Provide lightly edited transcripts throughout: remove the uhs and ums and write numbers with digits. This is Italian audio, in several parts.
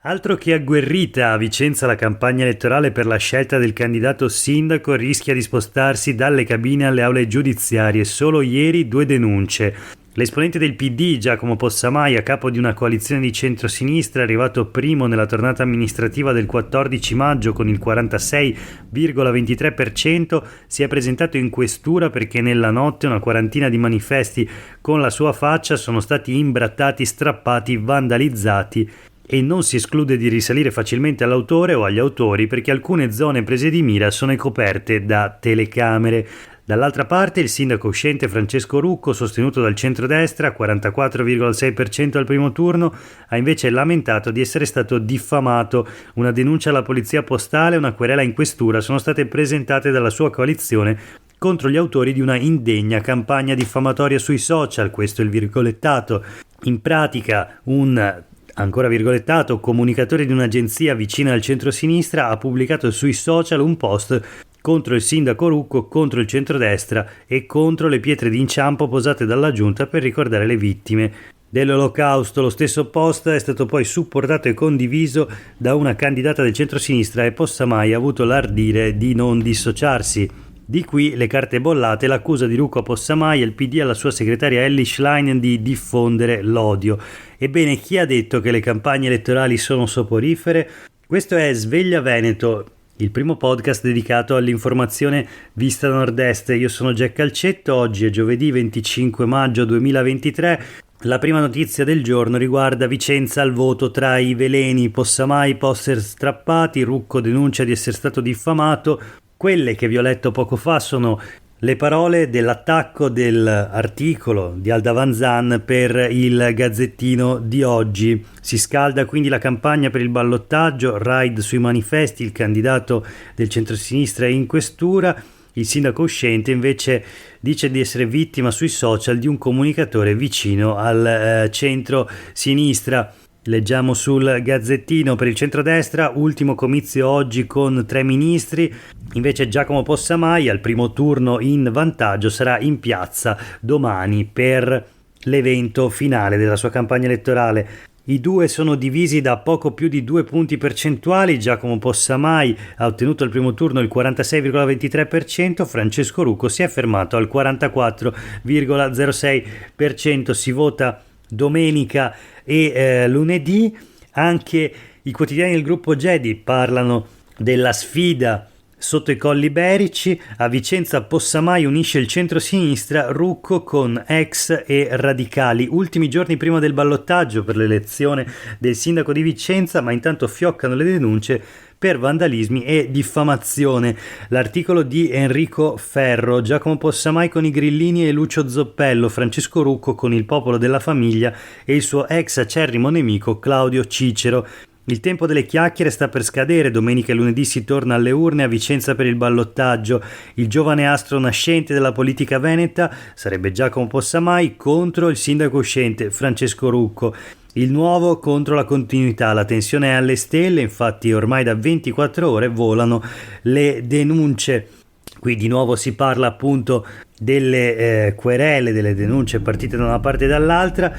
Altro che agguerrita, a Vicenza la campagna elettorale per la scelta del candidato sindaco rischia di spostarsi dalle cabine alle aule giudiziarie. Solo ieri 2 denunce. L'esponente del PD, Giacomo Possamai, a capo di una coalizione di centrosinistra, arrivato primo nella tornata amministrativa del 14 maggio con il 46,23%, si è presentato in questura perché nella notte una quarantina di manifesti con la sua faccia sono stati imbrattati, strappati, vandalizzati. E non si esclude di risalire facilmente all'autore o agli autori perché alcune zone prese di mira sono coperte da telecamere. Dall'altra parte il sindaco uscente Francesco Rucco, sostenuto dal centrodestra, 44,6% al primo turno, ha invece lamentato di essere stato diffamato. Una denuncia alla polizia postale e una querela in questura sono state presentate dalla sua coalizione contro gli autori di una indegna campagna diffamatoria sui social, questo è il virgolettato. In pratica ancora virgolettato, comunicatore di un'agenzia vicina al centro-sinistra ha pubblicato sui social un post contro il sindaco Rucco, contro il centrodestra e contro le pietre d'inciampo posate dalla giunta per ricordare le vittime dell'Olocausto. Lo stesso post è stato poi supportato e condiviso da una candidata del centro-sinistra e Possamai ha avuto l'ardire di non dissociarsi. Di qui le carte bollate, l'accusa di Rucco a Possamai e il PD alla sua segretaria Elly Schlein di diffondere l'odio. Ebbene, chi ha detto che le campagne elettorali sono soporifere? Questo è Sveglia Veneto, il primo podcast dedicato all'informazione vista da nord-est. Io sono Jack Calcetto, oggi è giovedì 25 maggio 2023. La prima notizia del giorno riguarda Vicenza al voto tra i veleni, Possamai poster strappati, Rucco denuncia di essere stato diffamato. Quelle che vi ho letto poco fa sono le parole dell'attacco dell'articolo di Alda Vanzan per il Gazzettino di oggi. Si scalda quindi la campagna per il ballottaggio, raid sui manifesti, il candidato del centrosinistra è in questura, il sindaco uscente invece dice di essere vittima sui social di un comunicatore vicino al centro-sinistra. Leggiamo sul Gazzettino: per il centrodestra, ultimo comizio oggi con 3 ministri, invece Giacomo Possamai al primo turno in vantaggio sarà in piazza domani per l'evento finale della sua campagna elettorale. I due sono divisi da poco più di 2 punti percentuali. Giacomo Possamai ha ottenuto al primo turno il 46,23%, Francesco Rucco si è fermato al 44,06%. Si vota domenica e lunedì. Anche i quotidiani del gruppo Gedi parlano della sfida sotto i colli iberici. A Vicenza Possamai unisce il centro-sinistra, Rucco con ex e radicali. Ultimi giorni prima del ballottaggio per l'elezione del sindaco di Vicenza, ma intanto fioccano le denunce per vandalismi e diffamazione. L'articolo di Enrico Ferro: Giacomo Possamai con i grillini e Lucio Zoppello, Francesco Rucco con il Popolo della Famiglia e il suo ex acerrimo nemico Claudio Cicero. Il tempo delle chiacchiere sta per scadere, domenica e lunedì si torna alle urne a Vicenza per il ballottaggio. Il giovane astro nascente della politica veneta sarebbe Giacomo Possamai contro il sindaco uscente Francesco Rucco. Il nuovo contro la continuità, la tensione è alle stelle, infatti ormai da 24 ore volano le denunce. Qui di nuovo si parla appunto delle querele, delle denunce partite da una parte e dall'altra.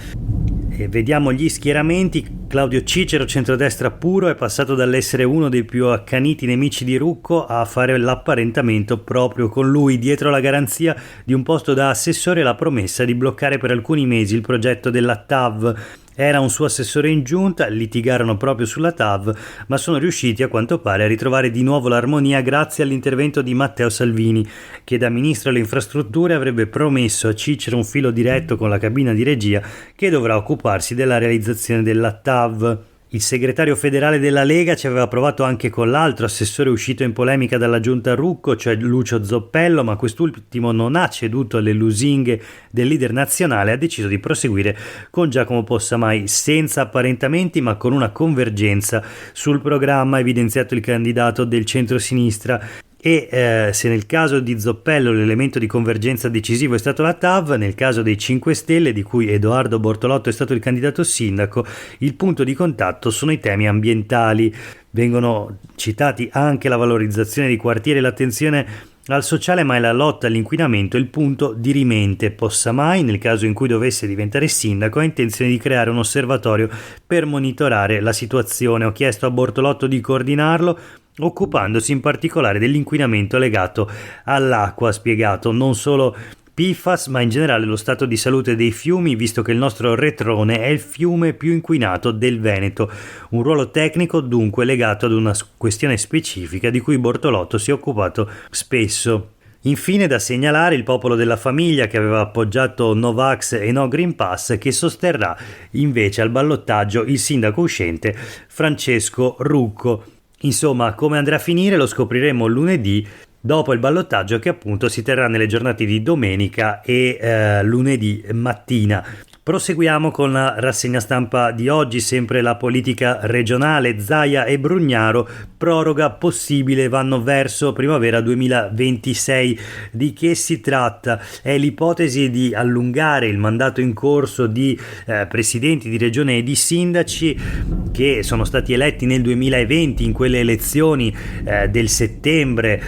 Vediamo gli schieramenti. Claudio Cicero, centrodestra puro, è passato dall'essere uno dei più accaniti nemici di Rucco a fare l'apparentamento proprio con lui. Dietro la garanzia di un posto da assessore e la promessa di bloccare per alcuni mesi il progetto della TAV. Era un suo assessore in giunta, litigarono proprio sulla TAV, ma sono riusciti a quanto pare a ritrovare di nuovo l'armonia grazie all'intervento di Matteo Salvini, che da ministro alle infrastrutture avrebbe promesso a Cicero un filo diretto con la cabina di regia che dovrà occuparsi della realizzazione della TAV. Il segretario federale della Lega ci aveva provato anche con l'altro assessore uscito in polemica dalla giunta Rucco, cioè Lucio Zoppello, ma quest'ultimo non ha ceduto alle lusinghe del leader nazionale e ha deciso di proseguire con Giacomo Possamai senza apparentamenti ma con una convergenza sul programma, ha evidenziato il candidato del centro-sinistra. E se nel caso di Zoppello l'elemento di convergenza decisivo è stato la TAV, nel caso dei 5 Stelle, di cui Edoardo Bortolotto è stato il candidato sindaco, il punto di contatto sono i temi ambientali. Vengono citati anche la valorizzazione dei quartieri e l'attenzione al sociale, ma è la lotta all'inquinamento il punto dirimente. Possa mai, nel caso in cui dovesse diventare sindaco, ha intenzione di creare un osservatorio per monitorare la situazione. Ho chiesto a Bortolotto di coordinarlo, occupandosi in particolare dell'inquinamento legato all'acqua, ha spiegato, non solo PFAS, ma in generale lo stato di salute dei fiumi, visto che il nostro Retrone è il fiume più inquinato del Veneto. Un ruolo tecnico dunque legato ad una questione specifica di cui Bortolotto si è occupato spesso. Infine da segnalare il Popolo della Famiglia, che aveva appoggiato Novax e No Green Pass, che sosterrà invece al ballottaggio il sindaco uscente Francesco Rucco. Insomma, come andrà a finire lo scopriremo lunedì, dopo il ballottaggio che appunto si terrà nelle giornate di domenica e lunedì mattina. Proseguiamo con la rassegna stampa di oggi, sempre la politica regionale. Zaia e Brugnaro, proroga possibile, vanno verso primavera 2026. Di che si tratta? È l'ipotesi di allungare il mandato in corso di presidenti di regione e di sindaci che sono stati eletti nel 2020 in quelle elezioni del settembre,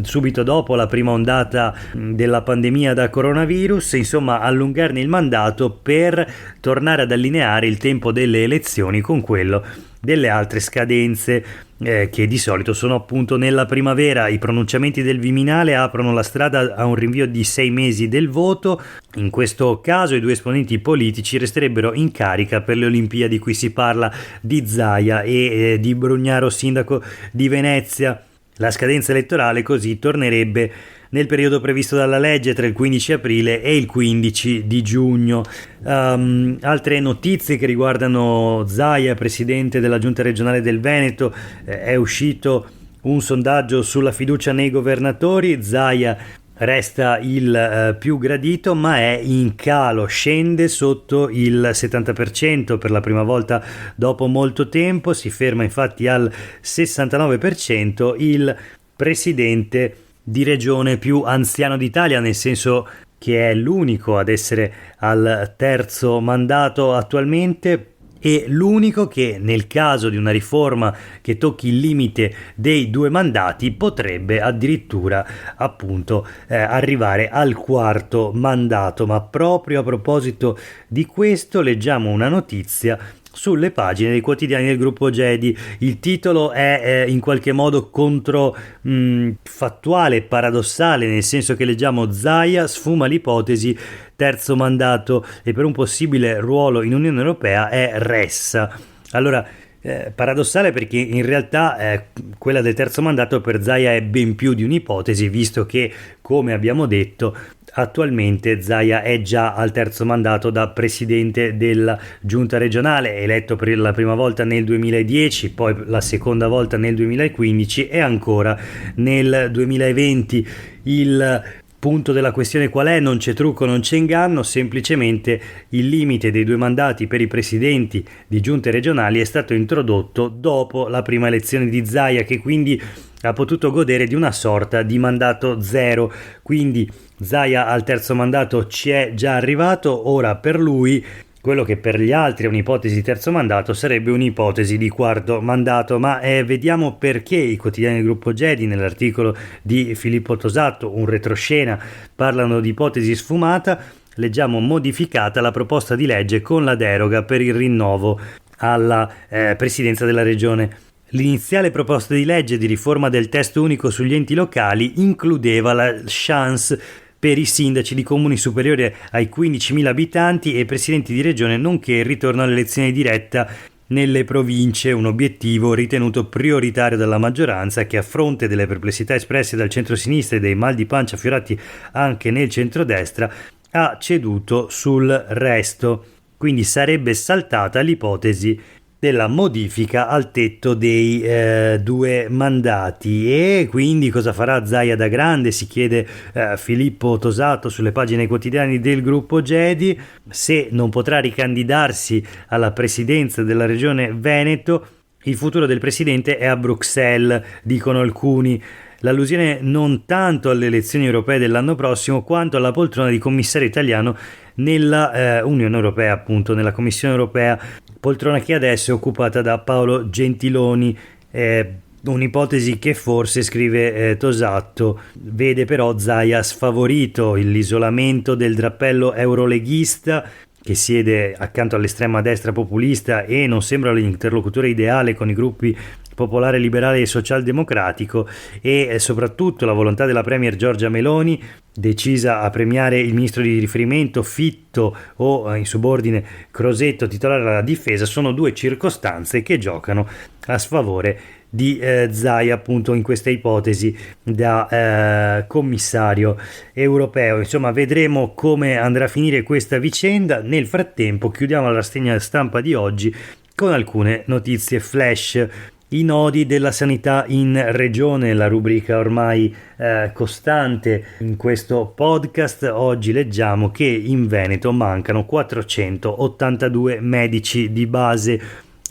subito dopo la prima ondata della pandemia da coronavirus, insomma allungarne il mandato per tornare ad allineare il tempo delle elezioni con quello delle altre scadenze che di solito sono appunto nella primavera. I pronunciamenti del Viminale aprono la strada a un rinvio di 6 mesi del voto. In questo caso i due esponenti politici resterebbero in carica per le Olimpiadi. Qui si parla di Zaia e di Brugnaro, sindaco di Venezia. La scadenza elettorale così tornerebbe nel periodo previsto dalla legge tra il 15 aprile e il 15 di giugno. Altre notizie che riguardano Zaia, presidente della Giunta regionale del Veneto. È uscito un sondaggio sulla fiducia nei governatori. Zaia resta il più gradito, ma è in calo, scende sotto il 70% per la prima volta dopo molto tempo, si ferma infatti al 69%. Il presidente di regione più anziano d'Italia, nel senso che è l'unico ad essere al terzo mandato attualmente e l'unico che nel caso di una riforma che tocchi il limite dei 2 mandati potrebbe addirittura appunto arrivare al quarto mandato. Ma proprio a proposito di questo leggiamo una notizia sulle pagine dei quotidiani del gruppo Gedi. Il titolo è in qualche modo fattuale, paradossale, nel senso che leggiamo: Zaia sfuma l'ipotesi terzo mandato e per un possibile ruolo in Unione Europea è ressa. Allora, paradossale perché in realtà quella del terzo mandato per Zaia è ben più di un'ipotesi, visto che, come abbiamo detto, attualmente Zaia è già al terzo mandato da presidente della giunta regionale, eletto per la prima volta nel 2010, poi la seconda volta nel 2015 e ancora nel 2020. Il punto della questione qual è? Non c'è trucco, non c'è inganno, semplicemente il limite dei 2 mandati per i presidenti di giunte regionali è stato introdotto dopo la prima elezione di Zaia, che quindi ha potuto godere di una sorta di mandato zero. Quindi Zaia al terzo mandato ci è già arrivato, ora per lui quello che per gli altri è un'ipotesi di terzo mandato sarebbe un'ipotesi di quarto mandato. Ma vediamo perché i quotidiani del gruppo Gedi, nell'articolo di Filippo Tosato, un retroscena, parlano di ipotesi sfumata. Leggiamo: modificata la proposta di legge con la deroga per il rinnovo alla presidenza della regione. L'iniziale proposta di legge di riforma del testo unico sugli enti locali includeva la chance per i sindaci di comuni superiori ai 15.000 abitanti e presidenti di regione, nonché il ritorno all'elezione diretta nelle province, un obiettivo ritenuto prioritario dalla maggioranza, che a fronte delle perplessità espresse dal centro-sinistra e dei mal di pancia affiorati anche nel centrodestra ha ceduto sul resto. Quindi sarebbe saltata l'ipotesi della modifica al tetto dei 2 mandati. E quindi cosa farà Zaia da grande, si chiede Filippo Tosato sulle pagine quotidiane del gruppo Gedi. Se non potrà ricandidarsi alla presidenza della regione Veneto, il futuro del presidente è a Bruxelles, dicono alcuni. L'allusione non tanto alle elezioni europee dell'anno prossimo quanto alla poltrona di commissario italiano nella Unione Europea, appunto nella Commissione Europea, poltrona che adesso è occupata da Paolo Gentiloni. Un'ipotesi che forse, scrive Tosatto, vede però Zaia sfavorito. L'isolamento del drappello euroleghista, che siede accanto all'estrema destra populista e non sembra l'interlocutore ideale con i gruppi popolare, liberale e socialdemocratico, e soprattutto la volontà della premier Giorgia Meloni, decisa a premiare il ministro di riferimento Fitto o in subordine Crosetto, titolare della difesa, sono due circostanze che giocano a sfavore di Zaia, appunto, in questa ipotesi da commissario europeo. Insomma, vedremo come andrà a finire questa vicenda. Nel frattempo chiudiamo la rassegna stampa di oggi con alcune notizie flash. I nodi della sanità in regione, la rubrica ormai costante in questo podcast. Oggi leggiamo che in Veneto mancano 482 medici di base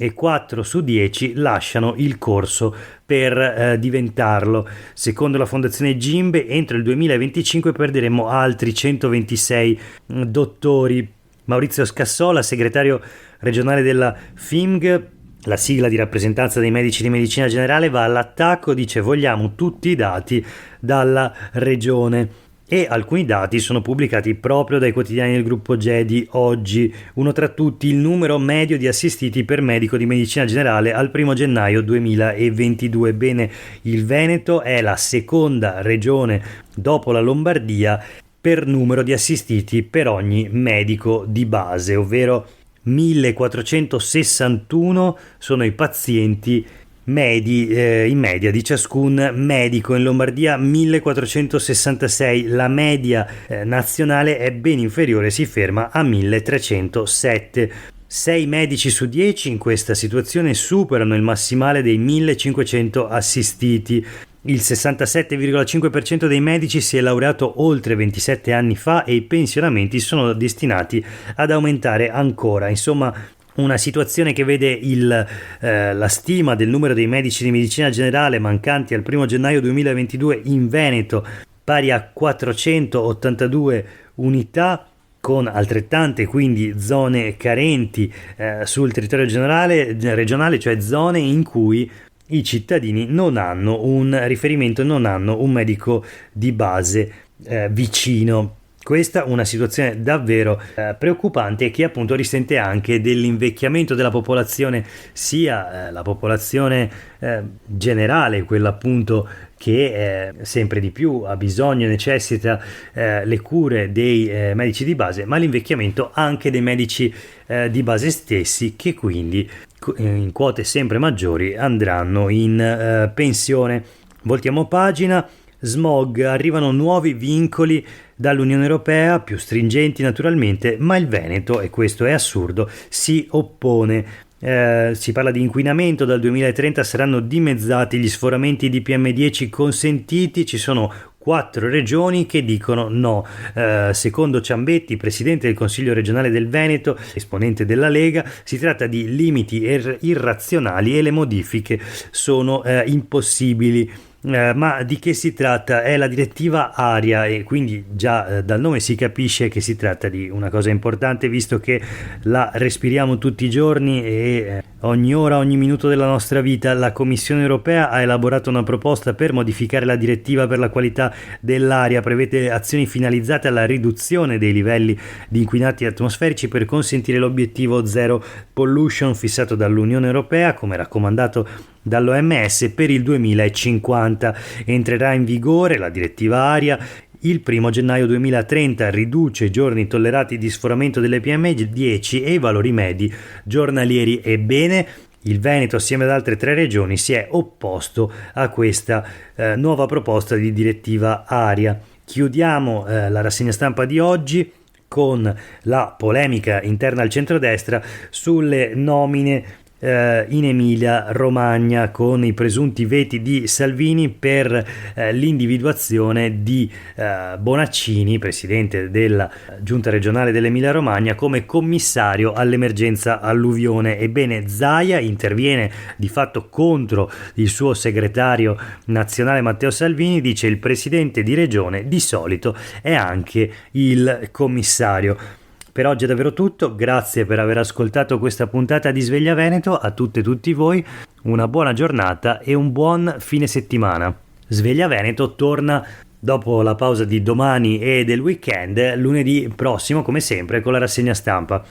e 4 su 10 lasciano il corso per diventarlo. Secondo la Fondazione Gimbe, entro il 2025 perderemo altri 126 dottori. Maurizio Scassola, segretario regionale della FIMG, la sigla di rappresentanza dei medici di medicina generale, va all'attacco, dice: vogliamo tutti i dati dalla regione. E alcuni dati sono pubblicati proprio dai quotidiani del gruppo GEDI oggi. Uno tra tutti: il numero medio di assistiti per medico di medicina generale al 1 gennaio 2022. Bene, il Veneto è la seconda regione dopo la Lombardia per numero di assistiti per ogni medico di base, ovvero 1461 sono i pazienti medi in media di ciascun medico. In Lombardia 1466, la media nazionale è ben inferiore, si ferma a 1307. 6 medici su 10 in questa situazione superano il massimale dei 1500 assistiti. Il 67,5% dei medici si è laureato oltre 27 anni fa e i pensionamenti sono destinati ad aumentare ancora. Insomma, una situazione che vede la stima del numero dei medici di medicina generale mancanti al 1 gennaio 2022 in Veneto pari a 482 unità, con altrettante quindi zone carenti sul territorio regionale, cioè zone in cui i cittadini non hanno un riferimento, non hanno un medico di base vicino. Questa è una situazione davvero preoccupante e che appunto risente anche dell'invecchiamento della popolazione, sia la popolazione generale, quella appunto che sempre di più ha bisogno e necessita le cure dei medici di base, ma l'invecchiamento anche dei medici di base stessi, che quindi in quote sempre maggiori andranno in pensione. Voltiamo pagina. Smog, arrivano nuovi vincoli dall'Unione Europea, più stringenti naturalmente, ma il Veneto, e questo è assurdo, si oppone. Si parla di inquinamento, dal 2030 saranno dimezzati gli sforamenti di PM10 consentiti, ci sono 4 regioni che dicono no. Secondo Ciambetti, presidente del Consiglio regionale del Veneto, esponente della Lega, si tratta di limiti irrazionali e le modifiche sono impossibili. Ma di che si tratta? È la direttiva aria, e quindi già dal nome si capisce che si tratta di una cosa importante, visto che la respiriamo tutti i giorni e ogni ora, ogni minuto della nostra vita. La Commissione europea ha elaborato una proposta per modificare la direttiva per la qualità dell'aria, prevede azioni finalizzate alla riduzione dei livelli di inquinanti atmosferici per consentire l'obiettivo zero pollution fissato dall'Unione Europea, come raccomandato dall'OMS, per il 2050. Entrerà in vigore la direttiva aria il 1 gennaio 2030, riduce i giorni tollerati di sforamento delle PM10 e i valori medi giornalieri. Ebbene, il Veneto, assieme ad altre 3 regioni, si è opposto a questa nuova proposta di direttiva aria. Chiudiamo la rassegna stampa di oggi con la polemica interna al centrodestra sulle nomine in Emilia Romagna, con i presunti veti di Salvini per l'individuazione di Bonaccini, presidente della giunta regionale dell'Emilia Romagna, come commissario all'emergenza alluvione. Ebbene, Zaia interviene di fatto contro il suo segretario nazionale Matteo Salvini, dice: il presidente di regione di solito è anche il commissario. Per oggi è davvero tutto, grazie per aver ascoltato questa puntata di Sveglia Veneto, a tutte e tutti voi una buona giornata e un buon fine settimana. Sveglia Veneto torna dopo la pausa di domani e del weekend, lunedì prossimo come sempre con la rassegna stampa.